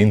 3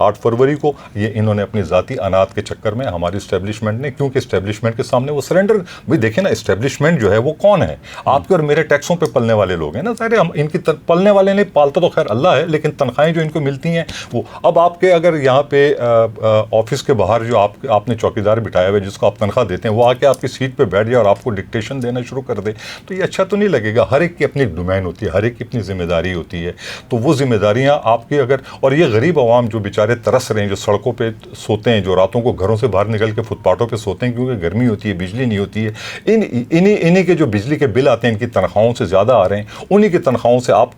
8 फरवरी को ये इन्होंने अपनी ज़ाती अनात के चक्कर में हमारी इस्टेब्लिशमेंट ने, क्योंकि इस्टेब्लिशमेंट के सामने वो सरेंडर, भाई देखिए ना इस्टेब्लिशमेंट जो है वो कौन है, आपके और मेरे टैक्सों पे पलने वाले लोग हैं ना सारे। हम इनकी पलने वाले नहीं, पालता तो खैर अल्लाह है, लेकिन तनख्वाहें जो इनको मिलती हैं वो, अब आपके अगर यहाँ पे ऑफिस के बाहर जो आपने चौकीदार बिठाया हुआ है जिसको आप तनख्वाह देते हैं, वो आके आपकी सीट पे बैठ जाए और आपको डिक्टेशन देना शुरू कर दे, तो ये अच्छा तो नहीं लगेगा। हर एक की अपनी डोमेन होती है, हर एक की अपनी जिम्मेदारी होती है, तो वो जिम्मेदारियाँ आपकी अगर, और ये गरीब आवाम जो बेचारे तरस रहे हैं, जो सड़कों पे सोते हैं, जो रातों को घरों से बाहर निकल के फुटपाथों पे सोते हैं क्योंकि गर्मी होती है, बिजली नहीं होती है, इन्हीं के जो बिजली के बिल आते हैं इनकी तनख्वाहों से ज़्यादा आ रहे हैं, उन्हीं की तनख्वाहों से आप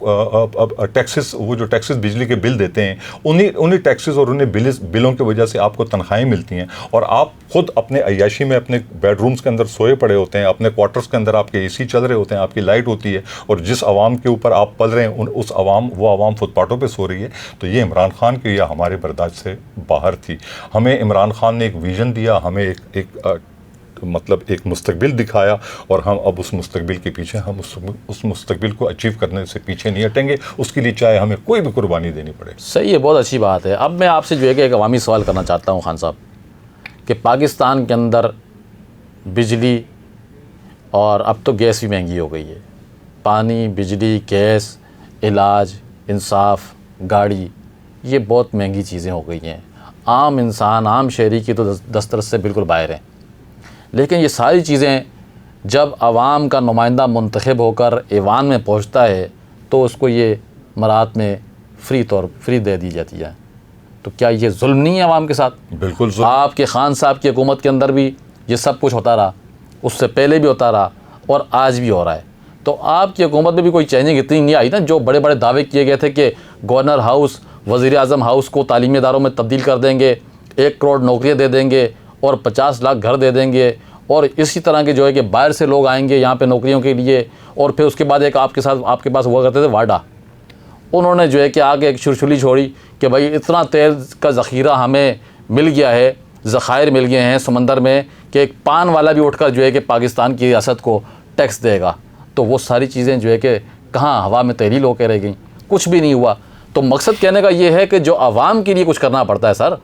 टैक्सेस, वो जो टैक्सेस बिजली के बिल देते हैं, उन्हीं टैक्सेस और उन्हीं बिलों की वजह से आपको तनख्वाहें मिलती हैं, और आप खुद अपने अय्याशी में अपने बेडरूम्स के अंदर सोए पड़े होते हैं, अपने क्वार्टर्स के अंदर आपके एसी चल रहे होते हैं, आपकी लाइट होती है, और जिस आवाम के ऊपर आप पल रहे हैं वो आवाम फुटपाथों पे सो रही है। तो ये इमरान खान की या हमारे बर्दाश्त से बाहर थी। हमें इमरान खान ने एक विज़न दिया, हमें एक मुस्तकबिल दिखाया, और हम अब उस मुस्तकबिल के पीछे, हम उस मुस्तकबिल को अचीव करने से पीछे नहीं हटेंगे, उसके लिए चाहे हमें कोई भी कुर्बानी देनी पड़े। सही है, बहुत अच्छी बात है। अब मैं आपसे जो है कि एक अवामी सवाल करना चाहता हूँ खान साहब, कि पाकिस्तान के अंदर बिजली और अब तो गैस भी महंगी हो गई है, पानी, बिजली, गैस, इलाज, इंसाफ, गाड़ी, ये बहुत महंगी चीज़ें हो गई हैं। आम इंसान, आम शहरी की तो दस्तरस से बिल्कुल बाहर हैं। लेकिन ये सारी चीज़ें जब आवाम का नुमाइंदा मुंतखब होकर ऐवान में पहुंचता है तो उसको ये मरात में फ्री दे दी जाती है। तो क्या ये जुल्म नहीं है आवाम के साथ? बिल्कुल जुल्म। आपके खान साहब की हुकूमत के अंदर भी ये सब कुछ होता रहा, उससे पहले भी होता रहा और आज भी हो रहा है। तो आपकी हुकूमत में भी कोई चेंजिंग इतनी नहीं आई ना। जो बड़े बड़े दावे किए गए थे कि गवर्नर हाउस, वज़ीर आज़म हाउस को तालीमी इदारों में तब्दील कर देंगे, 1 करोड़ नौकरियाँ दे देंगे और 50 लाख घर दे देंगे, और इसी तरह के जो है कि बाहर से लोग आएंगे यहाँ पे नौकरियों के लिए, और फिर उसके बाद एक आपके पास हुआ करते थे वाडा, उन्होंने जो है कि आगे एक छुरछुली छोड़ी कि भाई इतना तेल का ज़ख़ीरा हमें मिल गया है, ज़ख़ायर मिल गए हैं समंदर में, कि एक पान वाला भी उठकर जो है कि पाकिस्तान की रियासत को टैक्स देगा। तो वो सारी चीज़ें जो है कि कहाँ हवा में तहलील होकर रह गई, कुछ भी नहीं हुआ। तो मकसद कहने का ये है कि जो आवाम के लिए कुछ करना पड़ता है सर,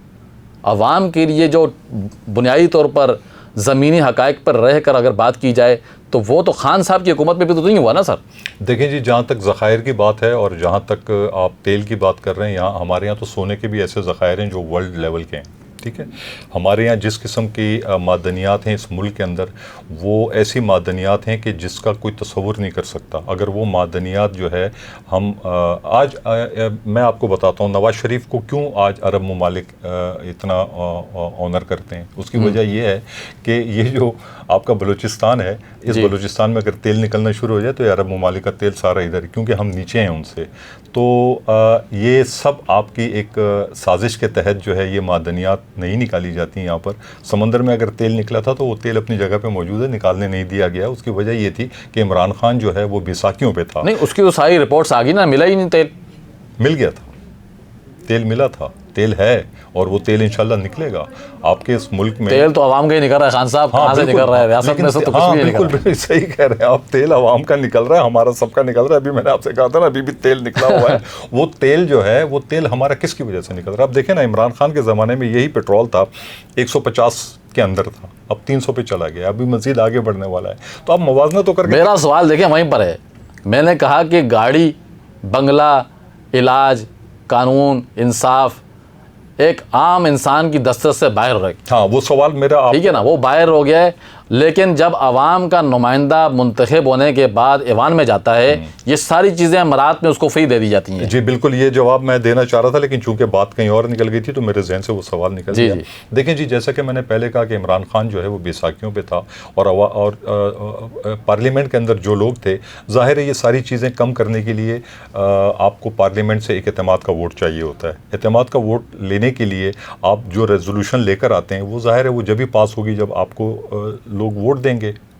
आवाम के लिए जो बुनियादी तौर पर ज़मीनी हक़ाइक़ पर रह कर अगर बात की जाए तो वो तो खान साहब की हुकूमत में भी तो नहीं हुआ ना सर। देखें जी, जहाँ तक ज़ख़ायर की बात है और जहाँ तक आप तेल की बात कर रहे हैं, यहाँ हमारे यहाँ तो सोने के भी ऐसे ज़ख़ायर हैं जो वर्ल्ड लेवल के हैं, ठीक है। हमारे यहाँ जिस किस्म की मादनियात हैं इस मुल्क के अंदर, वो ऐसी मादनियात हैं कि जिसका कोई तसव्वुर नहीं कर सकता। अगर वो मादनियात जो है हम आज मैं आपको बताता हूँ नवाज़ शरीफ को क्यों आज अरब ममालिक इतना ऑनर करते हैं। उसकी वजह ये है कि ये जो आपका बलूचिस्तान है, इस बलूचिस्तान में अगर तेल निकलना शुरू हो जाए तो ये अरब ममालिक का तेल सारा इधर, क्योंकि हम नीचे हैं उनसे। तो ये सब आपकी एक साजिश के तहत जो है ये मादनियात नहीं निकाली जाती यहाँ पर। समंदर में अगर तेल निकला था तो वो तेल अपनी जगह पे मौजूद है, निकालने नहीं दिया गया। उसकी वजह ये थी कि इमरान खान जो है वो बैसाखियों पे था। नहीं, उसकी तो सारी रिपोर्ट्स आ गई ना, मिला ही नहीं तेल। मिल गया था, तेल मिला था, तेल है, और वो तेल इंशाल्लाह निकलेगा आपके इस मुल्क में। तेल तो आवाम का ही निकल रहा है खान साहब, कहाँ से निकल रहा है? रियासत में से तो कुछ भी नहीं निकल रहा है। बिल्कुल सही कह रहे हैं आप, तेल आवाम का निकल रहा है, हमारा सबका निकल रहा है। अभी मैंने आपसे कहा था ना, अभी भी तेल निकला हुआ है। वो तेल जो है वो तेल हमारा किसकी वजह से निकल रहा है? अब देखें ना, इमरान खान के ज़माने में यही पेट्रोल था 150 के अंदर था, अब 300 पे चला गया, अभी मज़ीद आगे बढ़ने वाला है। तो आप मुवाजना तो करके। मेरा सवाल देखें वहीं पर है, मैंने कहा कि गाड़ी, बंगला, इलाज, कानून, इंसाफ एक आम इंसान की दस्तरस से बाहर हो रही। हाँ, वो सवाल मेरा ठीक है ना, वो बाहर हो गया है। लेकिन जब आवाम का नुमाइंदा मुंतखब होने के बाद ऐवान में जाता है, ये सारी चीज़ें मरात में उसको फ्री दे दी जाती हैं। जी बिल्कुल, ये जवाब मैं देना चाह रहा था, लेकिन चूंकि बात कहीं और निकल गई थी तो मेरे जहन से वो सवाल निकल गया। देखें जी, जैसा कि मैंने पहले कहा कि इमरान खान जो है वो बैसाखियों पे था, और पार्लियामेंट के अंदर जो लोग थे, ज़ाहिर है ये सारी चीज़ें कम करने के लिए आपको पार्लियामेंट से एक एतमाद का वोट चाहिए होता है। एतमाद का वोट लेने के लिए आप जो रेजोल्यूशन लेकर आते हैं वो ज़ाहिर है वो जब भी पास होगी जब आपको लोग वोट देंगे,